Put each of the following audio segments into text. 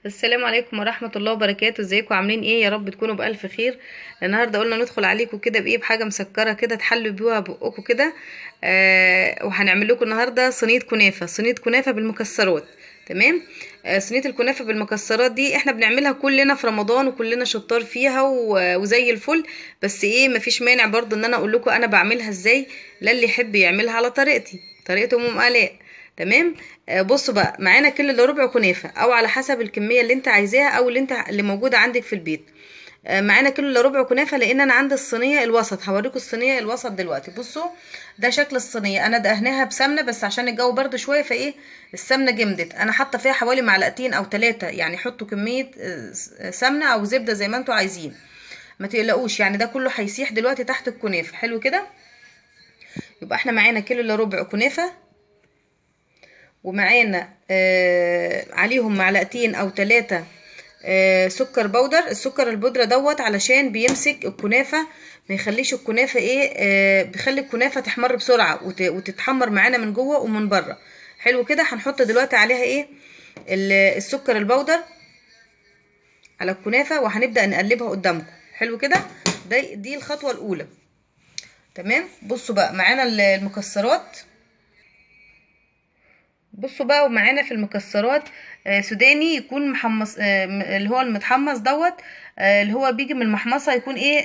السلام عليكم ورحمة الله وبركاته. ازيكم عاملين ايه؟ يا رب تكونوا بألف خير. النهاردة قلنا ندخل عليكم كده بايه، بحاجة مسكرة كده تحلوا بيها بقكم كده. وهنعمل لكم النهاردة صينية كنافة، صينية كنافة بالمكسرات. تمام. صينية الكنافة بالمكسرات دي احنا بنعملها كلنا في رمضان وكلنا شطار فيها وزي الفل. بس ايه، مفيش مانع برضو ان انا اقول لكم انا بعملها ازاي، للي يحب يعملها على طريقتي، طريقة ام آلاء. تمام. بصوا بقى، معانا كيلو الا ربع كنافه، او على حسب الكميه اللي انت عايزاها او اللي موجوده عندك في البيت. معانا كيلو الا ربع كنافه، لان انا عندي الصينيه الوسط. هوريكم الصينيه الوسط دلوقتي. بصوا، ده شكل الصينيه. انا دهناها بسمنه بس عشان الجو برد شويه، فايه السمنه جمدت. انا حاطه فيها حوالي معلقتين او 3، يعني حطوا كميه سمنه او زبده زي ما انتوا عايزين. ما تقلقوش، يعني ده كله هيسيح دلوقتي تحت الكنافه. حلو كده. يبقى احنا معانا كيلو الا ربع كنافه، ومعانا عليهم معلقتين او 3 سكر بودر. السكر البودرة دوت علشان بيمسك الكنافة، ما يخليش الكنافة ايه، بيخلي الكنافة تحمر بسرعة وتتحمر معانا من جوه ومن بره. حلو كده. هنحط دلوقتي عليها ايه، السكر البودر على الكنافة، وهنبدأ نقلبها قدامكم. حلو كده. دي الخطوة الأولى. تمام. بصوا بقى معانا المكسرات. بصوا بقى، ومعانا في المكسرات سوداني يكون محمص، اللي هو المتحمص دوت، اللي هو بيجي من المحمصة، يكون ايه،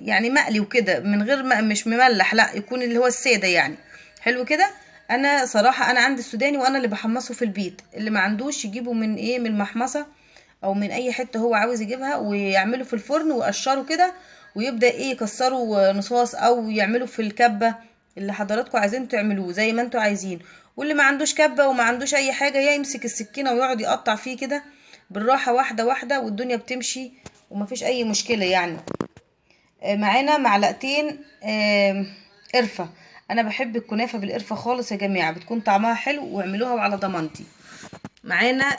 يعني مقلي وكده، من غير مش مملح، لا يكون اللي هو السادة يعني. حلو كده. انا صراحة انا عندي السوداني وانا اللي بحمصه في البيت. اللي ما عندوش يجيبه من ايه، من المحمصة او من اي حتة هو عاوز يجيبها، ويعمله في الفرن ويقشره كده، ويبدأ ايه يكسره نصاص، او يعمله في الكبة. اللي حضراتكم عايزين تعملوه زي ما انتوا عايزين. واللي ما عندوش كبة وما عندوش اي حاجة، يا يمسك السكينة ويقعد يقطع فيه كده بالراحة، واحدة واحدة، والدنيا بتمشي ومفيش اي مشكلة يعني. معانا معلقتين قرفة. انا بحب الكنافة بالقرفة خالص يا جماعة، بتكون طعمها حلو، واعملوها وعلى ضمانتي. معانا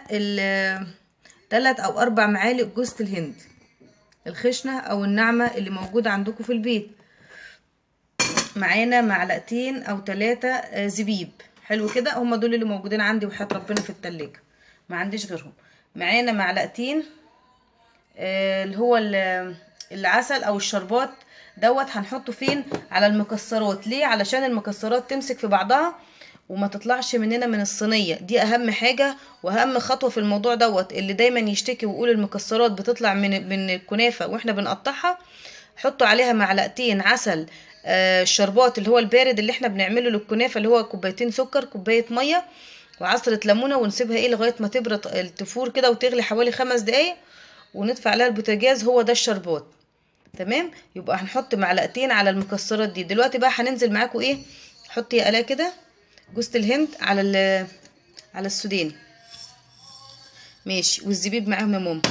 3 أو 4 معالق جوز الهند، الخشنة او الناعمة اللي موجودة عندكم في البيت. معانا معلقتين او 3 زبيب. حلو كده. هما دول اللي موجودين عندي وحياة ربنا في التلاجة، ما عنديش غيرهم. معانا معلقتين اللي هو العسل او الشربات دوت. هنحطه فين؟ على المكسرات. ليه؟ علشان المكسرات تمسك في بعضها وما تطلعش مننا من الصينية. دي اهم حاجة واهم خطوة في الموضوع دوت. اللي دايما يشتكي ويقول المكسرات بتطلع من الكنافة واحنا بنقطعها، حطوا عليها معلقتين عسل، الشربات اللي هو البارد اللي احنا بنعمله للكنافة، اللي هو كوبايتين سكر، كوباية مية، وعصرة ليمونة، ونسيبها ايه لغاية ما تبرد، تفور كده وتغلي حوالي 5 دقايق، ونطفي عليها البوتاجاز. هو ده الشربات. تمام. يبقى هنحط معلقتين على المكسرات دي. دلوقتي بقى هننزل معاكم ايه، حطي يا آلاء كده جوز الهند على على السوداني. ماشي. والزبيب معاهم يا ماما.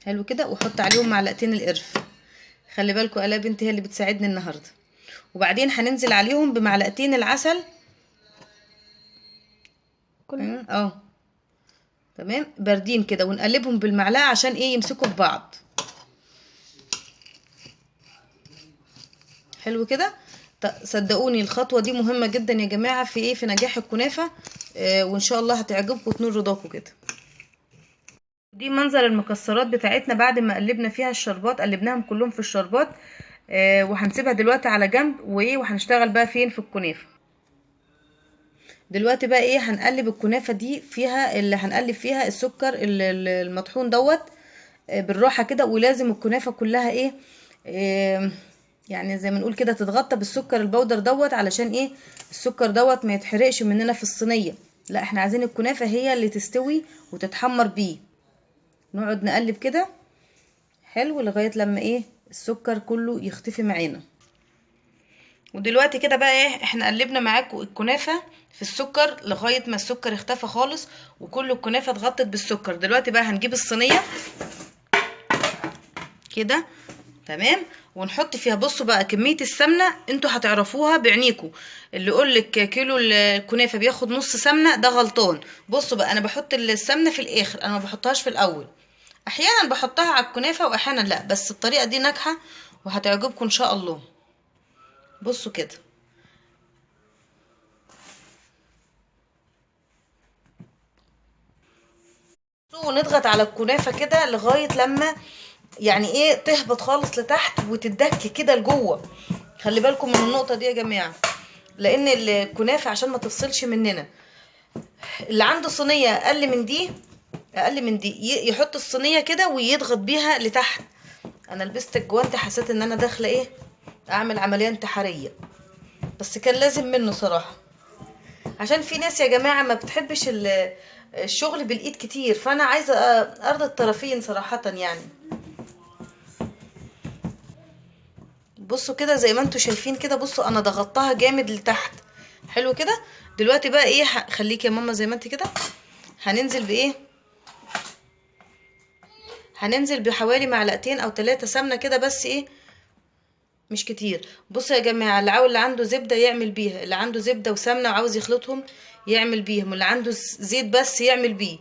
حلو كده. وحط عليهم معلقتين القرف. خلي بالكم آلاء بنتي هي اللي بتساعدني النهارده. وبعدين هننزل عليهم بمعلقتين العسل. تمام، باردين كده، ونقلبهم بالمعلقه عشان ايه، يمسكوا ببعض. حلو كده. صدقوني الخطوه دي مهمه جدا يا جماعه في ايه، في نجاح الكنافه. وان شاء الله هتعجبكم وتنور رضاكم كده. دي منظر المكسرات بتاعتنا بعد ما قلبنا فيها الشربات، قلبناهم كلهم في الشربات. وهنسيبها دلوقتي على جنب، وايه، وهنشتغل بقى فين، في الكنافه. دلوقتي بقى ايه، هنقلب الكنافه دي فيها، اللي هنقلب فيها السكر المطحون دوت، بالراحه كده. ولازم الكنافه كلها ايه، يعني زي ما نقول كده تتغطى بالسكر البودر دوت، علشان ايه، السكر دوت ما يتحرقش مننا في الصينيه. لا، احنا عايزين الكنافه هي اللي تستوي وتتحمر بيه. نقعد نقلب كده حلو لغايه لما ايه، السكر كله يختفي معانا. ودلوقتي كده بقى ايه، احنا قلبنا معاكم الكنافه في السكر لغايه ما السكر اختفى خالص، وكل الكنافه اتغطت بالسكر. دلوقتي بقى هنجيب الصينيه كده. تمام. ونحط فيها، بصوا بقى كميه السمنه انتوا هتعرفوها بعينيكوا. اللي يقولك كيلو الكنافه بياخد نص سمنه ده غلطان. بصوا بقى، انا بحط السمنه في الاخر، انا ما بحطهاش في الاول. احيانا بحطها على الكنافه واحيانا لا، بس الطريقه دي ناجحه وهتعجبكم ان شاء الله. بصوا كده. بصوا نضغط على الكنافه كده لغايه لما يعني ايه تهبط خالص لتحت وتدك كده لجوه. خلي بالكم من النقطه دي يا جماعه، لان الكنافه عشان ما تفصلش مننا. اللي عنده صينيه اقل من دي يحط الصينيه كده ويضغط بيها لتحت. انا لبست الجوانت حسيت ان انا داخله ايه اعمل عمليه انتحاريه، بس كان لازم منه صراحه، عشان في ناس يا جماعه ما بتحبش الشغل بالايد كتير، فانا عايزه ارضي الطرفين صراحه يعني. بصوا كده زي ما انتوا شايفين كده، بصوا انا ضغطتها جامد لتحت. حلو كده. دلوقتي بقى ايه خليكي يا ماما زي ما انت كده. هننزل بايه؟ هننزل بحوالي معلقتين او 3 سمنه كده، بس ايه مش كتير. بصوا يا جماعه، اللي عنده زبده يعمل بيها، اللي عنده زبده وسمنه وعاوز يخلطهم يعمل بيهم، واللي عنده زيت بس يعمل بيه.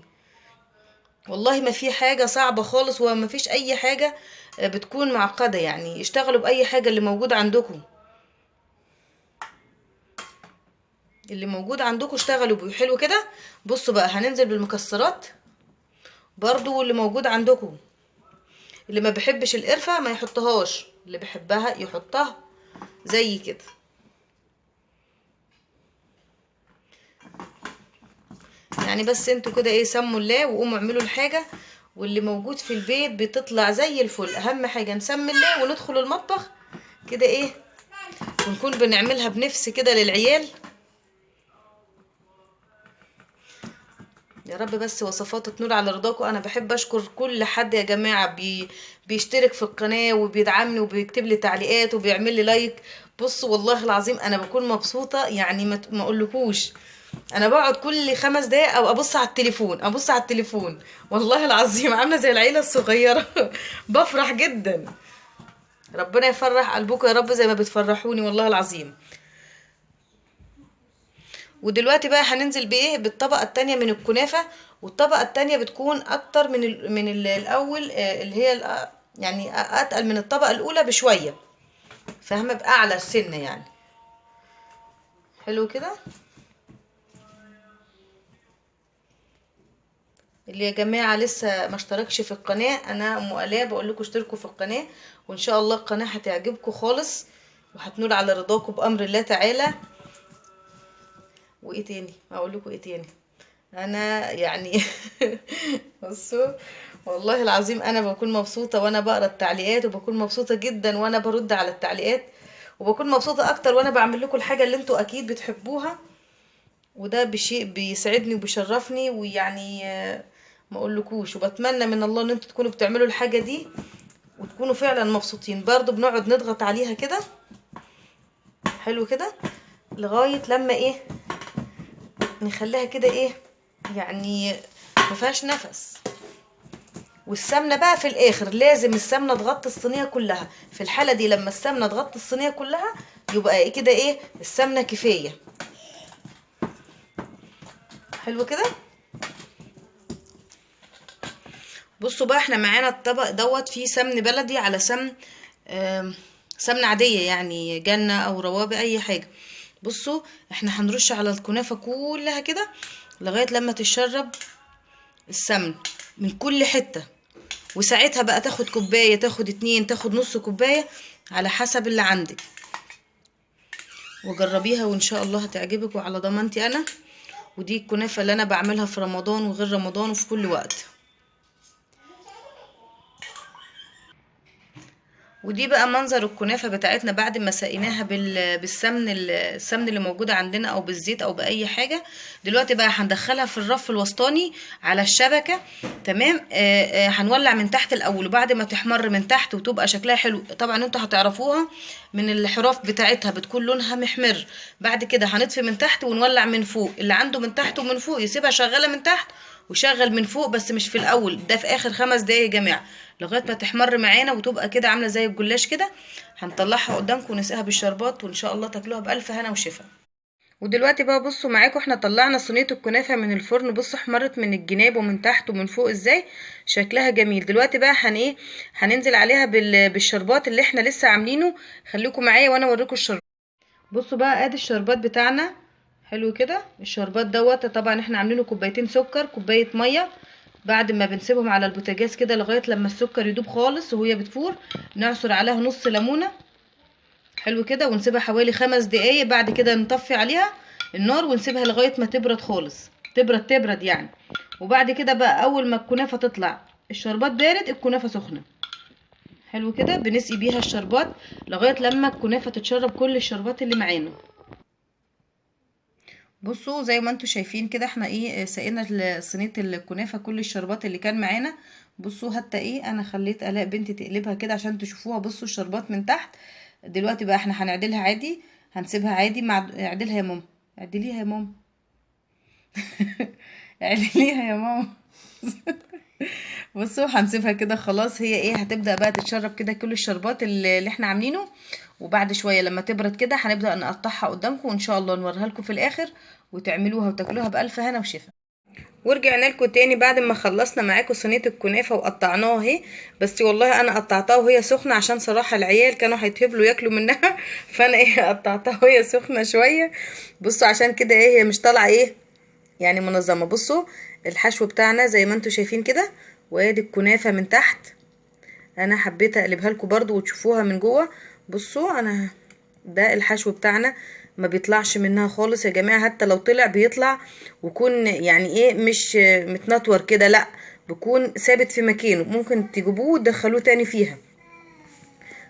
والله ما في حاجه صعبه خالص، وما فيش اي حاجه بتكون معقده يعني. اشتغلوا باي حاجه اللي موجود عندكم، اشتغلوا بيه. حلو كده. بصوا بقى هننزل بالمكسرات برضو اللي موجود عندكم. اللي ما بيحبش القرفه ما يحطهاش، اللي بيحبها يحطها زي كده. يعني بس انتوا كده ايه سموا الله وقوموا اعملوا الحاجه، واللي موجود في البيت بتطلع زي الفل. اهم حاجه نسمي الله وندخل المطبخ كده ايه، ونكون بنعملها بنفس كده للعيال. يا رب بس وصفات تنور على رضاكم. انا بحب اشكر كل حد يا جماعه بيشترك في القناه وبيدعمني وبيكتب لي تعليقات وبيعمل لي لايك. بصوا والله العظيم انا بكون مبسوطه يعني ما اقولكوش. انا بقعد كل 5 دقايق او ابص على التليفون والله العظيم عامله زي العيله الصغيره. بفرح جدا. ربنا يفرح قلبكم يا رب زي ما بتفرحوني والله العظيم. ودلوقتي بقى هننزل بايه بالطبقه التانية من الكنافه. والطبقه التانية بتكون اكتر من الاول، اللي هي يعني اتقل من الطبقه الاولى بشويه، فاهمه؟ باعلى السن يعني. حلو كده. اللي يا جماعه لسه ما اشتركش في القناه، انا ام الاء بقول لكم اشتركوا في القناه، وان شاء الله القناه هتعجبكم خالص وهتنول على رضاكم بامر الله تعالى. وايه تاني اقول لكم؟ ايه تاني؟ انا يعني بصوا والله العظيم انا بكون مبسوطه وانا بقرا التعليقات، وبكون مبسوطه جدا وانا برد على التعليقات، وبكون مبسوطه اكتر وانا بعمل لكم الحاجه اللي انتوا اكيد بتحبوها. وده بشيء بيسعدني وبيشرفني ويعني ما اقولكوش. وبتمنى من الله ان انتوا تكونوا بتعملوا الحاجه دي وتكونوا فعلا مبسوطين. برضو بنقعد نضغط عليها كده. حلو كده لغايه لما ايه نخليها كده ايه يعني ما فيهاش نفس. والسمنه بقى في الاخر لازم السمنه تغطي الصينيه كلها. في الحاله دي لما السمنه تغطي الصينيه كلها يبقى إيه كده ايه السمنه كفايه. حلو كده. بصوا بقى احنا معانا الطبق دوت فيه سمن بلدي على سمنه عاديه يعني جنه او روابي اي حاجه. بصوا احنا هنرش على الكنافه كلها كده لغايه لما تشرب السمن من كل حته. وساعتها بقى تاخد كوبايه، تاخد 2، تاخد نص كوبايه على حسب اللي عندك. وجربيها وان شاء الله هتعجبك وعلى ضمانتي انا. ودي الكنافه اللي انا بعملها في رمضان وغير رمضان وفي كل وقت. ودي بقى منظر الكنافه بتاعتنا بعد ما سقيناها السمن اللي موجوده عندنا او بالزيت او باي حاجه. دلوقتي بقى هندخلها في الرف الوسطاني على الشبكه. تمام. هنولع من تحت الاول، وبعد ما تحمر من تحت وتبقى شكلها حلو طبعا انتوا هتعرفوها من الحراف بتاعتها بتكون لونها محمر. بعد كده هنطفي من تحت ونولع من فوق. اللي عنده من تحت ومن فوق يسيبها شغاله من تحت وشغل من فوق، بس مش في الاول، ده في اخر 5 دقايق يا جماعه لغايه ما تحمر معانا وتبقى كده عامله زي الجلاش كده. هنطلعها قدامكم ونسقيها بالشربات وان شاء الله تاكلوها بالف هنا وشفا. ودلوقتي بقى بصوا معاكم احنا طلعنا صينيه الكنافه من الفرن. بصوا احمرت من الجناب ومن تحت ومن فوق ازاي، شكلها جميل. دلوقتي بقى هننزل عليها بالشربات اللي احنا لسه عاملينه. خليكم معايا وانا اوريكم الشربات. بصوا بقى ادي الشربات بتاعنا. حلو كده. الشربات دوت طبعا احنا عاملينه كوبايتين سكر، كوبايه ميه، بعد ما بنسيبهم على البوتاجاز كده لغايه لما السكر يدوب خالص وهي بتفور، نعصر عليها نص ليمونه. حلو كده، ونسيبها حوالي 5 دقايق. بعد كده نطفي عليها النار ونسيبها لغايه ما تبرد خالص، تبرد يعني. وبعد كده بقى اول ما الكنافه تطلع الشربات بارد، الكنافه سخنه. حلو كده، بنسقي بيها الشربات لغايه لما الكنافه تتشرب كل الشربات اللي معانا. بصوا زي ما انتوا شايفين كده، احنا ايه سقينا صينيه الكنافه كل الشربات اللي كان معانا. بصوا حتى ايه، انا خليت الاء بنتي تقلبها كده عشان تشوفوها. بصوا الشربات من تحت. دلوقتي بقى احنا هنعدلها عادي، هنسيبها عادي مع اعدلها يا ماما، اعدليها يا ماما. اعدليها يا ماما. بصوا هنسيبها كده خلاص، هي ايه هتبدأ بقى تتشرب كده كل الشربات اللي احنا عاملينه. وبعد شوية لما تبرد كده هنبدأ نقطعها قدامكم، وان شاء الله نوريها لكم في الاخر وتعملوها وتاكلوها بألف هنا وشفا. ورجعنا لكم تاني بعد ما خلصنا معاكم صينيه الكنافه وقطعناها اهي. بس والله انا قطعتها وهي سخنه عشان صراحه العيال كانوا هيتهبلوا ياكلوا منها. فانا ايه قطعتها وهي سخنه شويه. بصوا عشان كده ايه هي مش طالعه ايه يعني منظمه. بصوا الحشو بتاعنا زي ما انتم شايفين كده، وادي الكنافه من تحت. انا حبيت اقلبها لكم برضو وتشوفوها من جوه. بصوا انا ده الحشو بتاعنا، ما بيطلعش منها خالص يا جماعه. حتى لو طلع بيطلع ويكون يعني ايه مش متنطور كده، لا بيكون ثابت في مكانه، ممكن تجيبوه وتدخلوه تاني فيها.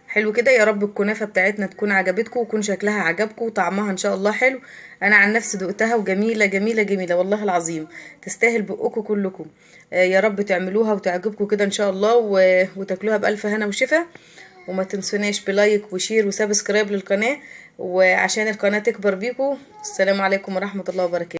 حلو كده. يا رب الكنافه بتاعتنا تكون عجبتكم ويكون شكلها عجبكم وطعمها ان شاء الله حلو. انا عن نفسي دقتها وجميله جميله جميله والله العظيم، تستاهل بقكم كلكم. يا رب تعملوها وتعجبكم كده ان شاء الله وتاكلوها بالف هنا وشفا. وما تنسوناش بلايك وشير وسبسكرايب للقناه، وعشان القناه تكبر بيكم. السلام عليكم ورحمه الله وبركاته.